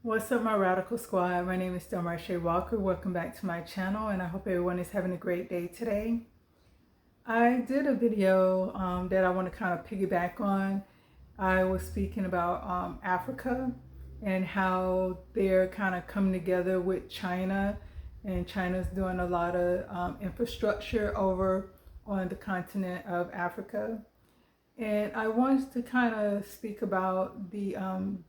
What's up, my radical squad? My name is DelmarshaeWalker. Welcome back to my channel, and I hope everyone is having a great day today. I did a video that I want to kind of piggyback on. I was speaking about Africa and how they're kind of coming together with China, and China's doing a lot of infrastructure over on the continent of Africa. And I wanted to kind of speak about the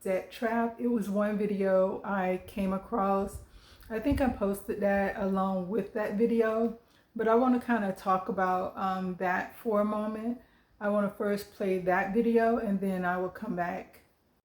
debt trap. It was one video I came across. I think I posted that along with that video, but I want to kind of talk about that for a moment. I want to first play that video and then I will come back.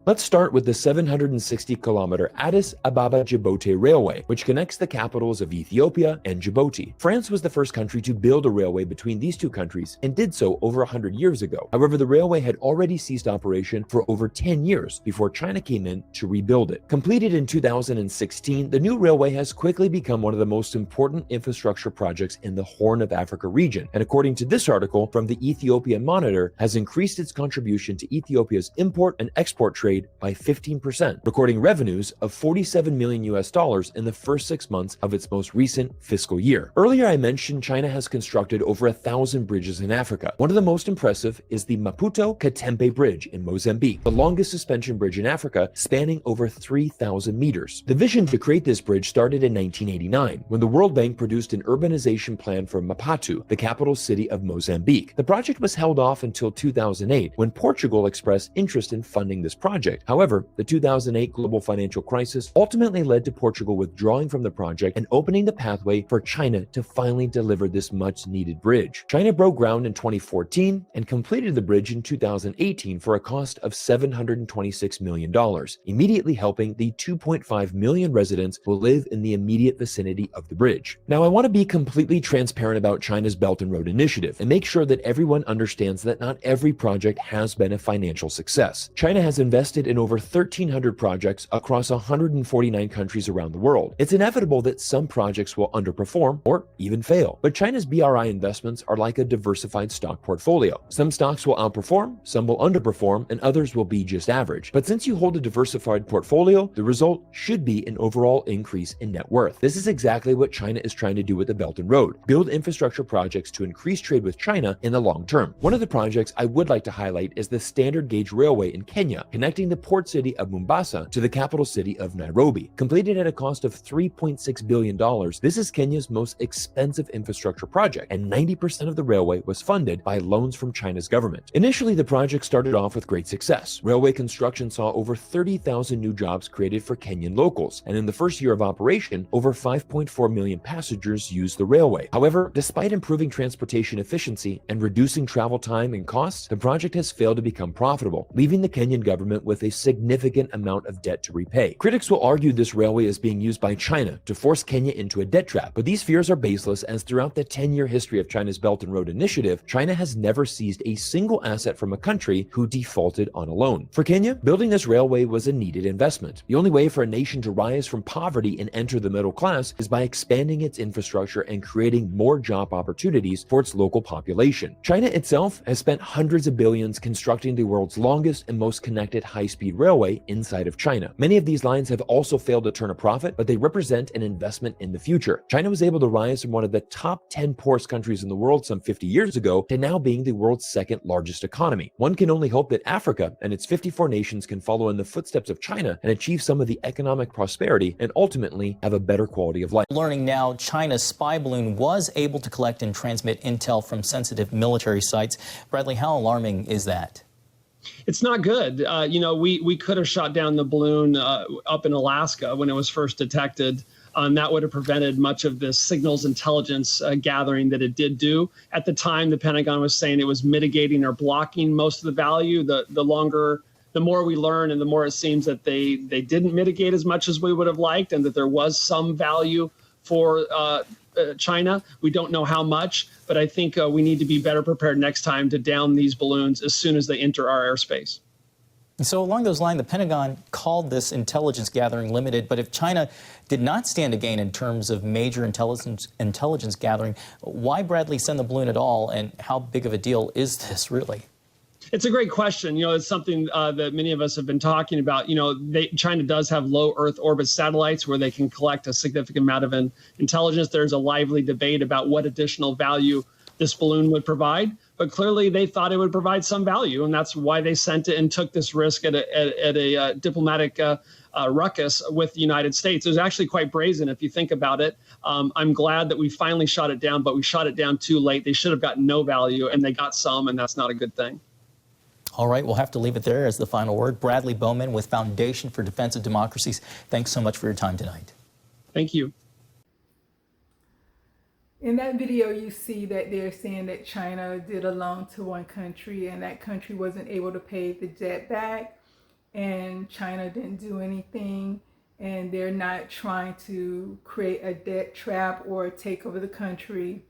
Let's start with the 760-kilometer Addis Ababa-Djibouti Railway, which connects the capitals of Ethiopia and Djibouti. France was the first country to build a railway between these two countries and did so over 100 years ago. However, the railway had already ceased operation for over 10 years before China came in to rebuild it. Completed in 2016, the new railway has quickly become one of the most important infrastructure projects in the Horn of Africa region, and according to this article from the Ethiopian Monitor, has increased its contribution to Ethiopia's import and export trade by 15%, recording revenues of $47 million in the first 6 months of its most recent fiscal year. Earlier, I mentioned China has constructed over 1,000 bridges in Africa. One of the most impressive is the Maputo-Katembe Bridge in Mozambique, the longest suspension bridge in Africa, spanning over 3,000 meters. The vision to create this bridge started in 1989, when the World Bank produced an urbanization plan for Maputo, the capital city of Mozambique. The project was held off until 2008, when Portugal expressed interest in funding this project. However, the 2008 global financial crisis ultimately led to Portugal withdrawing from the project and opening the pathway for China to finally deliver this much-needed bridge. China broke ground in 2014 and completed the bridge in 2018 for a cost of $726 million, immediately helping the 2.5 million residents who live in the immediate vicinity of the bridge. Now, I want to be completely transparent about China's Belt and Road Initiative and make sure that everyone understands that not every project has been a financial success. China has invested in over 1,300 projects across 149 countries around the world. It's inevitable that some projects will underperform or even fail, but China's BRI investments are like a diversified stock portfolio. Some stocks will outperform, some will underperform, and others will be just average. But since you hold a diversified portfolio, the result should be an overall increase in net worth. This is exactly what China is trying to do with the Belt and Road: build infrastructure projects to increase trade with China in the long term. One of the projects I would like to highlight is the Standard Gauge Railway in Kenya, connecting the port city of Mombasa to the capital city of Nairobi. Completed at a cost of $3.6 billion, this is Kenya's most expensive infrastructure project, and 90% of the railway was funded by loans from China's government. Initially, the project started off with great success. Railway construction saw over 30,000 new jobs created for Kenyan locals, and in the first year of operation, over 5.4 million passengers used the railway. However, despite improving transportation efficiency and reducing travel time and costs, the project has failed to become profitable, leaving the Kenyan government with a significant amount of debt to repay. Critics will argue this railway is being used by China to force Kenya into a debt trap, but these fears are baseless, as throughout the 10-year history of China's Belt and Road Initiative, China has never seized a single asset from a country who defaulted on a loan. For Kenya, building this railway was a needed investment. The only way for a nation to rise from poverty and enter the middle class is by expanding its infrastructure and creating more job opportunities for its local population. China itself has spent hundreds of billions constructing the world's longest and most connected high-speed railway inside of China. Many of these lines have also failed to turn a profit, but they represent an investment in the future. China was able to rise from one of the top 10 poorest countries in the world some 50 years ago to now being the world's second largest economy. One can only hope that Africa and its 54 nations can follow in the footsteps of China and achieve some of the economic prosperity and ultimately have a better quality of life. Learning now, China's spy balloon was able to collect and transmit intel from sensitive military sites. Bradley, how alarming is that? It's not good. We could have shot down the balloon up in Alaska when it was first detected. That would have prevented much of this signals intelligence gathering that it did do. At the time, the Pentagon was saying it was mitigating or blocking most of the value. The more we learn and the more it seems that they didn't mitigate as much as we would have liked, and that there was some value for China. We don't know how much, but I think we need to be better prepared next time to down these balloons as soon as they enter our airspace. So along those lines, the Pentagon called this intelligence gathering limited, but if China did not stand to gain in terms of major intelligence gathering, why, Bradley, send the balloon at all, and how big of a deal is this really? It's a great question. It's something that many of us have been talking about. China does have low Earth orbit satellites where they can collect a significant amount of intelligence. There's a lively debate about what additional value this balloon would provide. But clearly, they thought it would provide some value, and that's why they sent it and took this risk at a diplomatic ruckus with the United States. It was actually quite brazen if you think about it. I'm glad that we finally shot it down, but we shot it down too late. They should have gotten no value, and they got some, and that's not a good thing. All right, we'll have to leave it there as the final word. Bradley Bowman with Foundation for Defense of Democracies. Thanks so much for your time tonight. Thank you. In that video, you see that they're saying that China did a loan to one country and that country wasn't able to pay the debt back, and China didn't do anything, and they're not trying to create a debt trap or take over the country.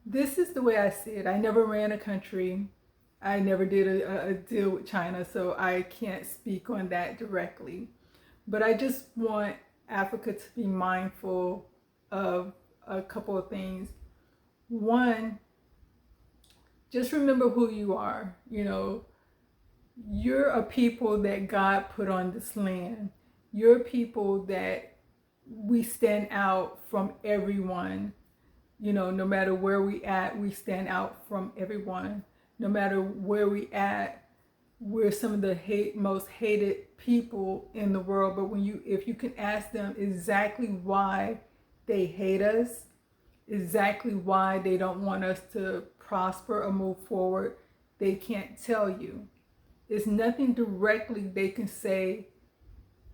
This is the way I see it. I never ran a country. I never did a deal with China, so I can't speak on that directly. But I just want Africa to be mindful of a couple of things. One, just remember who you are. You're a people that God put on this land. You're people that we stand out from everyone. No matter where we at, we stand out from everyone. No matter where we at, we're some of the most hated people in the world. But if you can ask them exactly why they hate us, exactly why they don't want us to prosper or move forward, they can't tell you. It's nothing directly they can say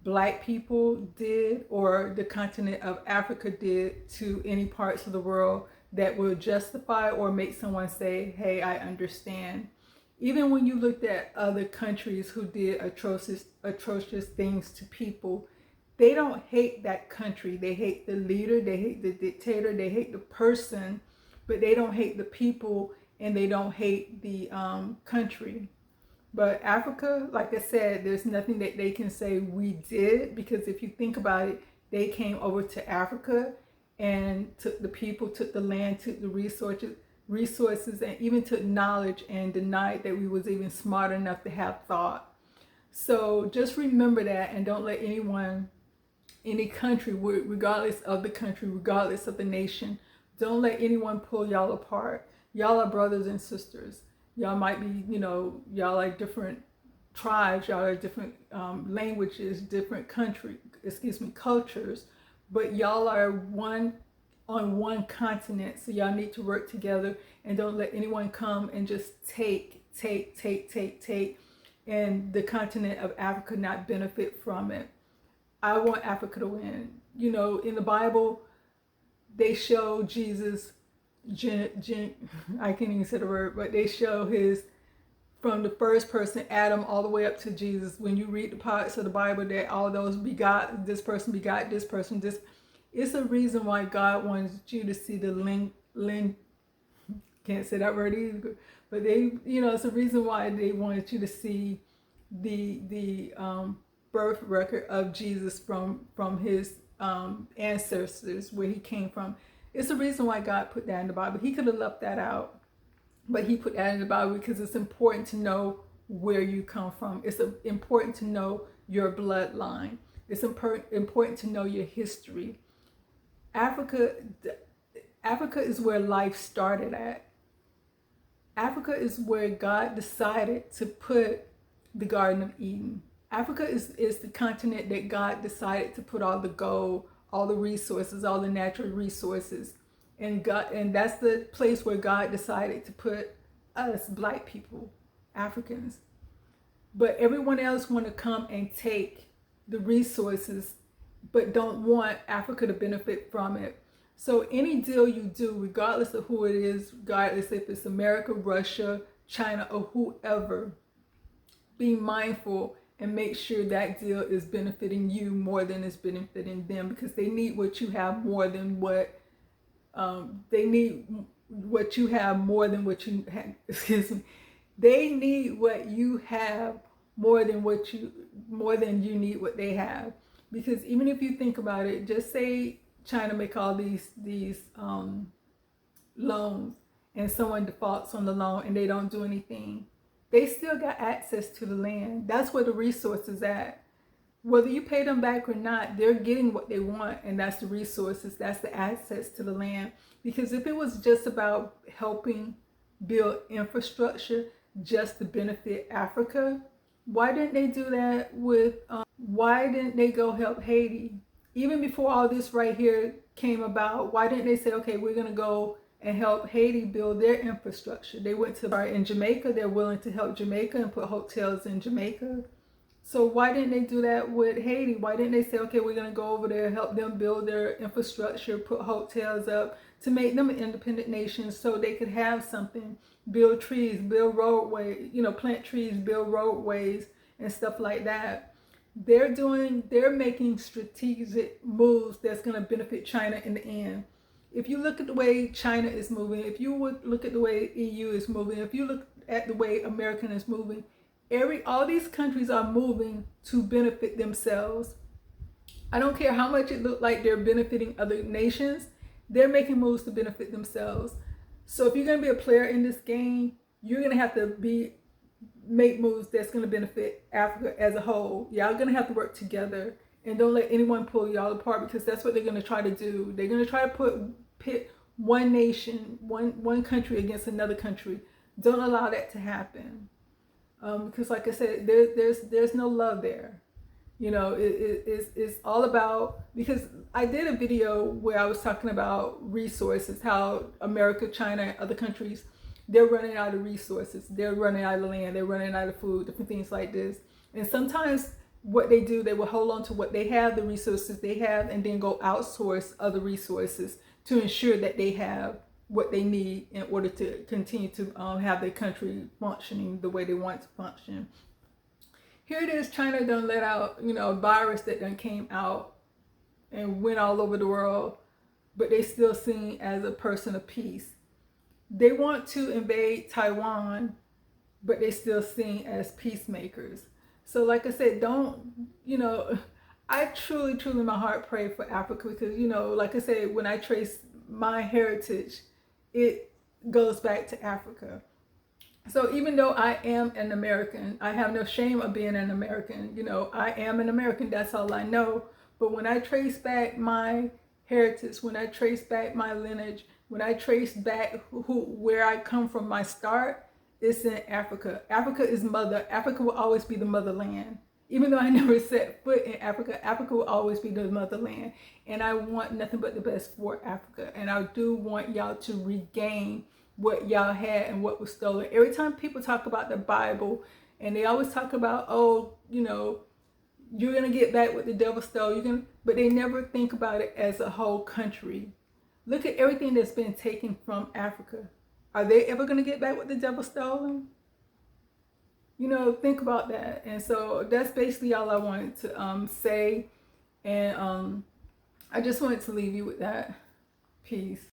Black people did or the continent of Africa did to any parts of the world that will justify or make someone say, hey, I understand. Even when you looked at other countries who did atrocious things to people, they don't hate that country. They hate the leader, they hate the dictator, they hate the person, but they don't hate the people and they don't hate the country. But Africa, like I said, there's nothing that they can say we did, because if you think about it, they came over to Africa and took the people, took the land, took the resources, and even took knowledge and denied that we was even smart enough to have thought. So just remember that, and don't let anyone, any country, regardless of the country, regardless of the nation, don't let anyone pull y'all apart. Y'all are brothers and sisters. Y'all might be, y'all are different tribes, y'all are different languages, different cultures, but y'all are on one continent, so y'all need to work together, and don't let anyone come and just take, and the continent of Africa not benefit from it. I want Africa to win. In the Bible, they show Jesus, I can't even say the word, but they show from the first person, Adam, all the way up to Jesus. When you read the parts of the Bible that all those begot, this person begot this person, it's a reason why God wants you to see the can't say that word either, but it's a reason why they wanted you to see the birth record of Jesus from his ancestors, where he came from. It's the reason why God put that in the Bible. He could have left that out, but he put that in the Bible because it's important to know where you come from. It's important to know your bloodline. It's important to know your history. Africa is where life started at. Africa is where God decided to put the Garden of Eden. Africa is the continent that God decided to put all the gold, all the resources, all the natural resources. And that's the place where God decided to put us, Black people, Africans. But everyone else want to come and take the resources, but don't want Africa to benefit from it. So any deal you do, regardless of who it is, regardless if it's America, Russia, China, or whoever, be mindful and make sure that deal is benefiting you more than it's benefiting them, because they need what you have more than what they need what you have more than what you have. Excuse me. They need what you have more than you need what they have. Because even if you think about it, just say China make all these loans and someone defaults on the loan and they don't do anything. they still got access to the land. That's where the resources at. Whether you pay them back or not, they're getting what they want, and that's the resources, that's the access to the land. Because if it was just about helping build infrastructure just to benefit Africa, why didn't they do that with, why didn't they go help Haiti? Even before all this right here came about, why didn't they say, okay, we're going to go and help Haiti build their infrastructure? They went to, in Jamaica, they're willing to help Jamaica and put hotels in Jamaica. So why didn't they do that with Haiti? Why didn't they say, okay, we're going to go over there, help them build their infrastructure, put hotels up to make them an independent nation so they could have something, build trees, build roadways, plant trees, build roadways and stuff like that. They're making strategic moves that's going to benefit China in the end. If you look at the way China is moving, if you would look at the way EU is moving, if you look at the way America is moving, all these countries are moving to benefit themselves. I don't care how much it looked like they're benefiting other nations, they're making moves to benefit themselves. So if you're going to be a player in this game, you're going to have to make moves that's going to benefit Africa as a whole. Y'all going to have to work together, and don't let anyone pull y'all apart, because that's what they're going to try to do. They're going to try to pit one nation, one country against another country. Don't allow that to happen. Because like I said, there's no love there. It's all about, because I did a video where I was talking about resources, how America, China, and other countries, they're running out of resources. They're running out of land. They're running out of food, different things like this. And sometimes what they do, they will hold on to what they have, the resources they have, and then go outsource other resources to ensure that they have what they need in order to continue to have their country functioning the way they want to function. Here it is, China done let out, a virus that done came out and went all over the world, but they still seen as a person of peace. They want to invade Taiwan, but they still seen as peacemakers. So like I said, I truly, truly, my heart pray for Africa, because, like I said, when I trace my heritage, it goes back to Africa. So even though I am an American, I have no shame of being an American. I am an American, that's all I know. But when I trace back my heritage, when I trace back my lineage, when I trace back where I come from, my start, it's in Africa. Africa is mother. Africa will always be the motherland. Even though I never set foot in Africa, Africa will always be the motherland. And I want nothing but the best for Africa. And I do want y'all to regain what y'all had and what was stolen. Every time people talk about the Bible, and they always talk about, you're going to get back what the devil stole. But they never think about it as a whole country. Look at everything that's been taken from Africa. Are they ever going to get back what the devil stole? Think about that. And so that's basically all I wanted to say. And I just wanted to leave you with that. Peace.